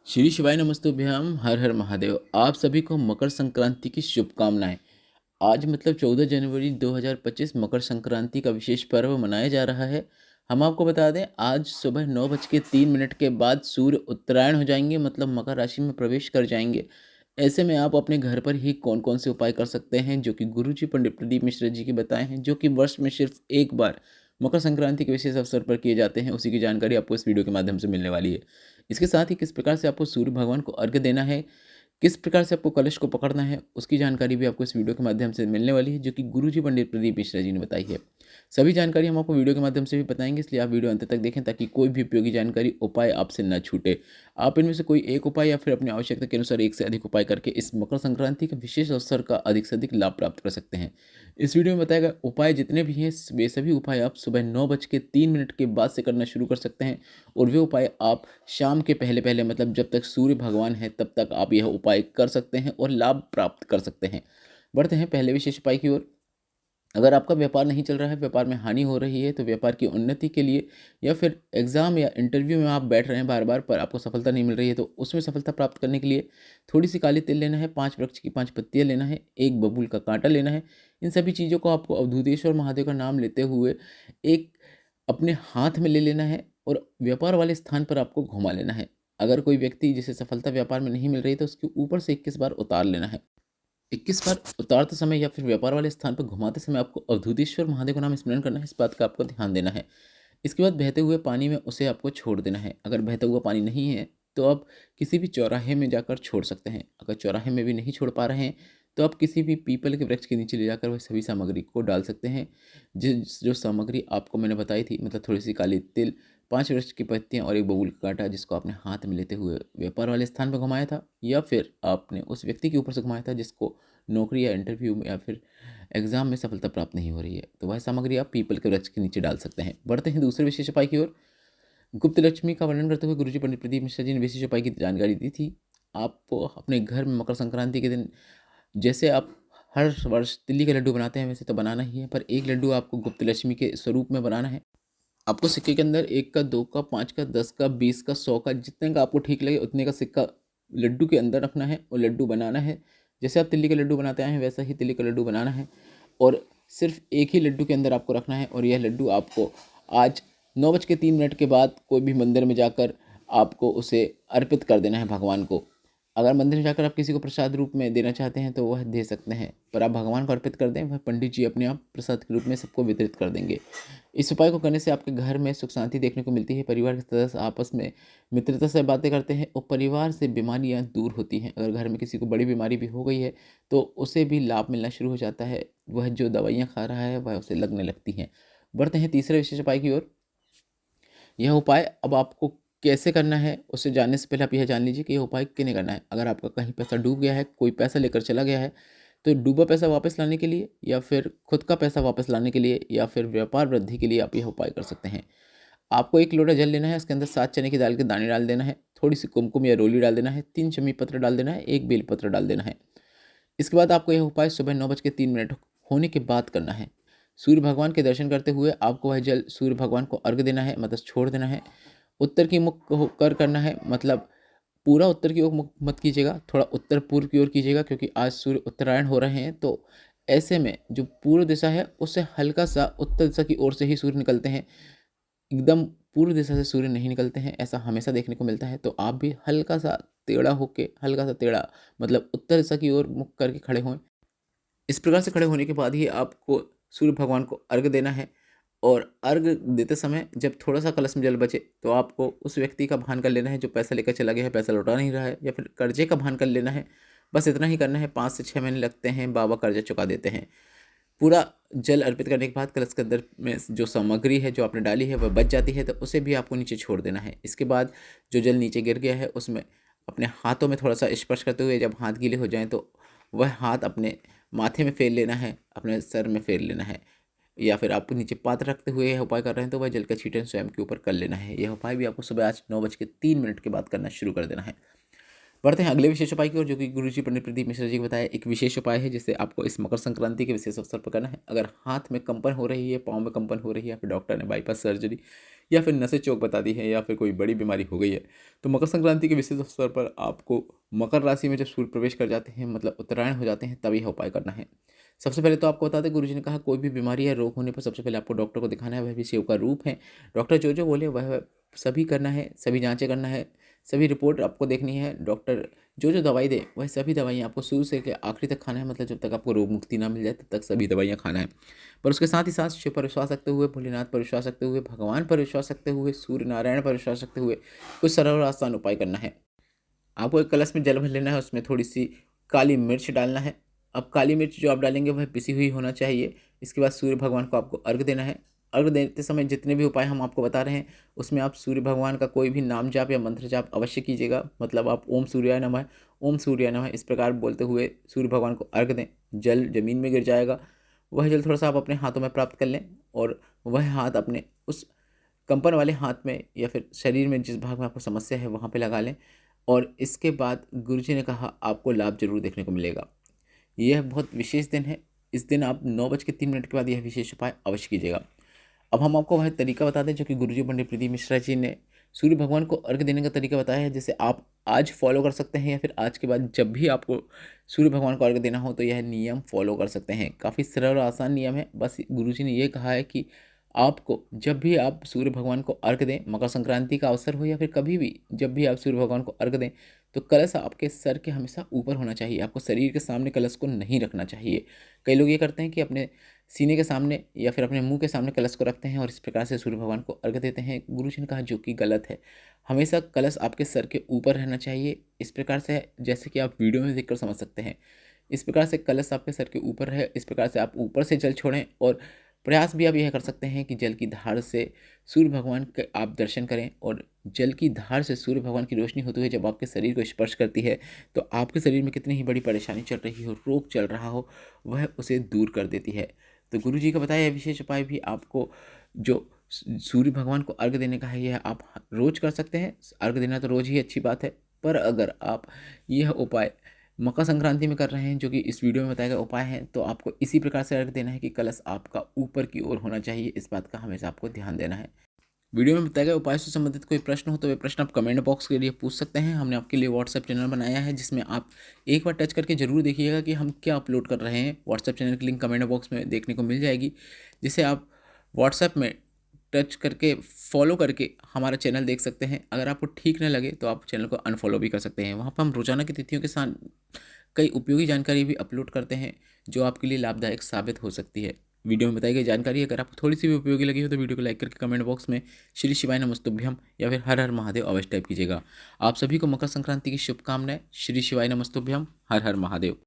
श्री शिवाय नमस्तुभ्यम हर हर महादेव। आप सभी को मकर संक्रांति की शुभकामनाएं। आज मतलब 14 जनवरी 2025 मकर संक्रांति का विशेष पर्व मनाया जा रहा है। हम आपको बता दें, आज सुबह 9:03 के बाद सूर्य उत्तरायण हो जाएंगे, मतलब मकर राशि में प्रवेश कर जाएंगे। ऐसे में आप अपने घर पर ही कौन कौन से उपाय कर सकते हैं, जो कि गुरुजी पंडित प्रदीप मिश्रा जी के बताए हैं, जो कि वर्ष में सिर्फ एक बार मकर संक्रांति के विशेष अवसर पर किए जाते हैं, उसी की जानकारी आपको इस वीडियो के माध्यम से मिलने वाली है। इसके साथ ही किस प्रकार से आपको सूर्य भगवान को अर्घ्य देना है, किस प्रकार से आपको कलश को पकड़ना है, उसकी जानकारी भी आपको इस वीडियो के माध्यम से मिलने वाली है, जो कि गुरुजी पंडित प्रदीप मिश्रा जी ने बताई है। सभी जानकारी हम आपको वीडियो के माध्यम से भी बताएंगे, इसलिए आप वीडियो अंत तक देखें ताकि कोई भी उपयोगी जानकारी उपाय आपसे न छूटे। आप इनमें से कोई एक उपाय या फिर अपनी आवश्यकता के अनुसार एक से अधिक उपाय करके इस मकर संक्रांति के विशेष अवसर का अधिक से अधिक लाभ प्राप्त कर सकते हैं। इस वीडियो में बताया गया उपाय जितने भी हैं, वे सभी उपाय आप सुबह 9:03 के बाद से करना शुरू कर सकते हैं, और वे उपाय आप शाम के पहले पहले, मतलब जब तक सूर्य भगवान है तब तक आप यह उपाय कर सकते हैं और लाभ प्राप्त कर सकते हैं। बढ़ते हैं पहले विशेष उपाय की ओर। अगर आपका व्यापार नहीं चल रहा है, व्यापार में हानि हो रही है, तो व्यापार की उन्नति के लिए या फिर एग्जाम या इंटरव्यू में आप बैठ रहे हैं बार बार पर आपको सफलता नहीं मिल रही है, तो उसमें सफलता प्राप्त करने के लिए थोड़ी सी काली तिल लेना है, 5 वृक्ष की 5 पत्तियां लेना है, एक बबूल का कांटा लेना है। इन सभी चीज़ों को आपको अवधूतेश्वर महादेव का नाम लेते हुए एक अपने हाथ में ले लेना है और व्यापार वाले स्थान पर आपको घुमा लेना है। अगर कोई व्यक्ति जिसे सफलता व्यापार में नहीं मिल रही है, तो उसके ऊपर से 21 बार उतार लेना है। 21 बार उतारते समय या फिर व्यापार वाले स्थान पर घुमाते समय आपको अवधूतेश्वर महादेव का नाम स्मरण करना है, इस बात का आपको ध्यान देना है। इसके बाद बहते हुए पानी में उसे आपको छोड़ देना है। अगर बहता हुआ पानी नहीं है, तो आप किसी भी चौराहे में जाकर छोड़ सकते हैं। अगर चौराहे में भी नहीं छोड़ पा रहे हैं, तो आप किसी भी पीपल के वृक्ष के नीचे ले जाकर वह सभी सामग्री को डाल सकते हैं। जिस जो सामग्री आपको मैंने बताई थी, मतलब थोड़ी सी काली तिल, 5 वृक्ष की पत्तियाँ और एक बबूल का कांटा, जिसको आपने हाथ में लेते हुए व्यापार वाले स्थान पर घुमाया था, या फिर आपने उस व्यक्ति के ऊपर से घुमाया था जिसको नौकरी या इंटरव्यू में या फिर एग्जाम में सफलता प्राप्त नहीं हो रही है, तो वह सामग्री आप पीपल के वृक्ष के नीचे डाल सकते हैं। बढ़ते हैं दूसरे विशेष उपाय की ओर। गुप्त लक्ष्मी का वर्णन करते हुए गुरुजी पंडित प्रदीप मिश्रा जी ने विशेष उपाय की जानकारी दी थी। आप अपने घर में मकर संक्रांति के दिन, जैसे आप हर वर्ष तिल्ली का लड्डू बनाते हैं, वैसे तो बनाना ही है, पर एक लड्डू आपको गुप्त लक्ष्मी के स्वरूप में बनाना है। आपको सिक्के के अंदर 1 का, 2 का, 5 का, 10 का, 20 का, 100 का, जितने का आपको ठीक लगे उतने का सिक्का लड्डू के अंदर रखना है और लड्डू बनाना है। जैसे आप तिल्ली के लड्डू बनाते आए हैं, वैसा ही तिल्ली का लड्डू बनाना है, और सिर्फ एक ही लड्डू के अंदर आपको रखना है। और यह लड्डू आपको आज 9:03 के बाद कोई भी मंदिर में जाकर आपको उसे अर्पित कर देना है भगवान को। अगर मंदिर में जाकर आप किसी को प्रसाद रूप में देना चाहते हैं, तो वह दे सकते हैं, पर आप भगवान को अर्पित कर दें, वह पंडित जी अपने आप प्रसाद के रूप में सबको वितरित कर देंगे। इस उपाय को करने से आपके घर में सुख शांति देखने को मिलती है। परिवार के सदस्य आपस में मित्रता से बातें करते हैं और परिवार से बीमारियां दूर होती हैं। अगर घर में किसी को बड़ी बीमारी भी हो गई है, तो उसे भी लाभ मिलना शुरू हो जाता है। वह जो दवाइयाँ खा रहा है, वह उसे लगने लगती हैं। बढ़ते हैं तीसरे विशेष उपाय की ओर। यह उपाय अब आपको कैसे करना है, उससे जानने से पहले आप यह जान लीजिए कि यह उपाय किन्हें करना है। अगर आपका कहीं पैसा डूब गया है, कोई पैसा लेकर चला गया है, तो डूबा पैसा वापस लाने के लिए, या फिर खुद का पैसा वापस लाने के लिए, या फिर व्यापार वृद्धि के लिए आप यह उपाय कर सकते हैं। आपको 1 लोटा जल लेना है, उसके अंदर 7 चने की दाल के दाने डाल देना है, थोड़ी सी कुमकुम या रोली डाल देना है, 3 शमी पत्र डाल देना है, 1 बेलपत्र डाल देना है। इसके बाद आपको यह उपाय सुबह 9:03 होने के बाद करना है। सूर्य भगवान के दर्शन करते हुए आपको वह जल सूर्य भगवान को अर्घ देना है, मतलब छोड़ देना है। उत्तर की मुख होकर करना है, मतलब पूरा उत्तर की ओर मुख मत कीजिएगा, थोड़ा उत्तर पूर्व की ओर कीजिएगा, क्योंकि आज सूर्य उत्तरायण हो रहे हैं। तो ऐसे में जो पूर्व दिशा है, उससे हल्का सा उत्तर दिशा की ओर से ही सूर्य निकलते हैं, एकदम पूर्व दिशा से सूर्य नहीं निकलते हैं, ऐसा हमेशा देखने को मिलता है। तो आप भी हल्का सा टेढ़ा होके, हल्का सा टेढ़ा मतलब उत्तर दिशा की ओर मुख करके खड़े हों। इस प्रकार से खड़े होने के बाद ही आपको सूर्य भगवान को अर्घ देना है, और अर्घ देते समय जब थोड़ा सा कलश में जल बचे, तो आपको उस व्यक्ति का भान कर लेना है जो पैसा लेकर चला गया है, पैसा लौटा नहीं रहा है, या फिर कर्जे का भान कर लेना है। बस इतना ही करना है। 5 से 6 महीने लगते हैं, बाबा कर्जा चुका देते हैं। पूरा जल अर्पित करने के बाद कलश के अंदर में जो सामग्री है जो आपने डाली है, वह बच जाती है, तो उसे भी आपको नीचे छोड़ देना है। इसके बाद जो जल नीचे गिर गया है, उसमें अपने हाथों में थोड़ा सा स्पर्श करते हुए, जब हाथ गीले हो जाएं, तो वह हाथ अपने माथे में फेर लेना है, अपने सर में फेर लेना है, या फिर आपको नीचे पात्र रखते हुए यह उपाय कर रहे हैं, तो वह जल का छींटन स्वयं के ऊपर कर लेना है। यह उपाय भी आपको सुबह आज 9:03 के बाद करना शुरू कर देना है। बढ़ते हैं अगले विशेष उपाय की ओर, जो कि गुरुजी पंडित प्रदीप मिश्रा जी को बताया एक विशेष उपाय है जिसे आपको इस मकर संक्रांति के विशेष अवसर पर करना है। अगर हाथ में कंपन हो रही है, पाँव में कंपन हो रही है, या फिर डॉक्टर ने बाईपास सर्जरी या फिर नसें चौक बता दी है, या फिर कोई बड़ी बीमारी हो गई है, तो मकर संक्रांति के विशेष अवसर पर आपको मकर राशि में जब सूर्य प्रवेश कर जाते हैं, मतलब उत्तरायण हो जाते हैं, तभी यह उपाय करना है। सबसे पहले तो आपको बता दें, गुरुजी ने कहा कोई भी बीमारी या रोग होने पर सबसे पहले आपको डॉक्टर को दिखाना है, वह भी शिव का रूप है। डॉक्टर जो जो बोले वह सभी करना है, सभी जांचें करना है, सभी रिपोर्ट आपको देखनी है। डॉक्टर जो जो दवाई दे वह सभी दवाइयाँ आपको शुरू से लेकर आखिरी तक खाना है, मतलब जब तक आपको रोग मुक्ति ना मिल जाए तब तक सभी दवाइयाँ खाना है। पर उसके साथ ही साथ शिव पर विश्वास रखते हुए, भोलेनाथ पर विश्वास रखते हुए, भगवान पर विश्वास रखते हुए, सूर्य नारायण पर विश्वास रखते हुए कुछ सरल और आसान उपाय करना है। आपको एक कलश में जल भर लेना है, उसमें थोड़ी सी काली मिर्च डालना है। अब काली मिर्च जो आप डालेंगे वह पिसी हुई होना चाहिए। इसके बाद सूर्य भगवान को आपको अर्घ देना है। अर्घ देते समय जितने भी उपाय हम आपको बता रहे हैं उसमें आप सूर्य भगवान का कोई भी नाम जाप या मंत्र जाप अवश्य कीजिएगा। मतलब आप ओम सूर्याय नमः, ओम सूर्याय नमः इस प्रकार बोलते हुए सूर्य भगवान को अर्घ दें। जल जमीन में गिर जाएगा, वह जल थोड़ा सा आप अपने हाथों में प्राप्त कर लें और वह हाथ अपने उस कंपन वाले हाथ में या फिर शरीर में जिस भाग में आपको समस्या है वहाँ पे लगा लें। और इसके बाद गुरुजी ने कहा आपको लाभ जरूर देखने को मिलेगा। यह बहुत विशेष दिन है। इस दिन आप 9:03 के बाद यह विशेष उपाय अवश्य कीजिएगा। अब हम आपको वह तरीका बता दें जो कि गुरुजी पंडित प्रदीप मिश्रा जी ने सूर्य भगवान को अर्घ देने का तरीका बताया है, जिसे आप आज फॉलो कर सकते हैं या फिर आज के बाद जब भी आपको सूर्य भगवान को अर्घ देना हो तो यह नियम फॉलो कर सकते हैं। काफ़ी सरल और आसान नियम है। बस गुरुजी ने यह कहा है कि आपको जब भी आप सूर्य भगवान को अर्घ दें, मकर संक्रांति का अवसर हो या फिर कभी भी जब भी आप सूर्य भगवान को अर्घ दें, तो कलश आपके सर के हमेशा ऊपर होना चाहिए। आपको शरीर के सामने कलश को नहीं रखना चाहिए। कई लोग ये करते हैं कि अपने सीने के सामने या फिर अपने मुंह के सामने कलश को रखते हैं और इस प्रकार से सूर्य भगवान को अर्घ देते हैं। गुरुजी ने कहा जो कि गलत है। हमेशा कलश आपके सर के ऊपर रहना चाहिए। इस प्रकार से जैसे कि आप वीडियो में देखकर समझ सकते हैं, इस प्रकार से कलश आपके सर के ऊपर रहे। इस प्रकार से आप ऊपर से जल छोड़ें और प्रयास भी आप यह कर सकते हैं कि जल की धार से सूर्य भगवान के आप दर्शन करें। और जल की धार से सूर्य भगवान की रोशनी होते हुए जब आपके शरीर को स्पर्श करती है तो आपके शरीर में कितनी ही बड़ी परेशानी चल रही हो, रोग चल रहा हो, वह उसे दूर कर देती है। तो गुरु जी का बताया यह विशेष उपाय भी आपको जो सूर्य भगवान को अर्घ देने का है यह आप रोज कर सकते हैं। अर्घ देना तो रोज ही अच्छी बात है, पर अगर आप यह उपाय मकर संक्रांति में कर रहे हैं जो कि इस वीडियो में बताया गया उपाय है, तो आपको इसी प्रकार से अर्घ देना है कि कलश आपका ऊपर की ओर होना चाहिए। इस बात का हमेशा आपको ध्यान देना है। वीडियो में बताए गए उपाय से संबंधित कोई प्रश्न हो तो वे प्रश्न आप कमेंट बॉक्स के लिए पूछ सकते हैं। हमने आपके लिए व्हाट्सएप चैनल बनाया है जिसमें आप एक बार टच करके जरूर देखिएगा कि हम क्या अपलोड कर रहे हैं। व्हाट्सएप चैनल की लिंक कमेंट बॉक्स में देखने को मिल जाएगी, जिसे आप व्हाट्सएप में टच करके फॉलो करके हमारा चैनल देख सकते हैं। अगर आपको ठीक न लगे तो आप चैनल को अनफॉलो भी कर सकते हैं। वहाँ पर हम रोजाना की तिथियों के साथ कई उपयोगी जानकारी भी अपलोड करते हैं जो आपके लिए लाभदायक साबित हो सकती है। वीडियो में बताई गई जानकारी अगर आपको थोड़ी सी भी उपयोगी लगी हो तो वीडियो को लाइक करके कमेंट बॉक्स में श्री शिवाय नमस्तुभ्यम या फिर हर हर महादेव अवश्य टाइप कीजिएगा। आप सभी को मकर संक्रांति की शुभकामनाएं। श्री शिवाय नमस्तुभ्यम, हर हर महादेव।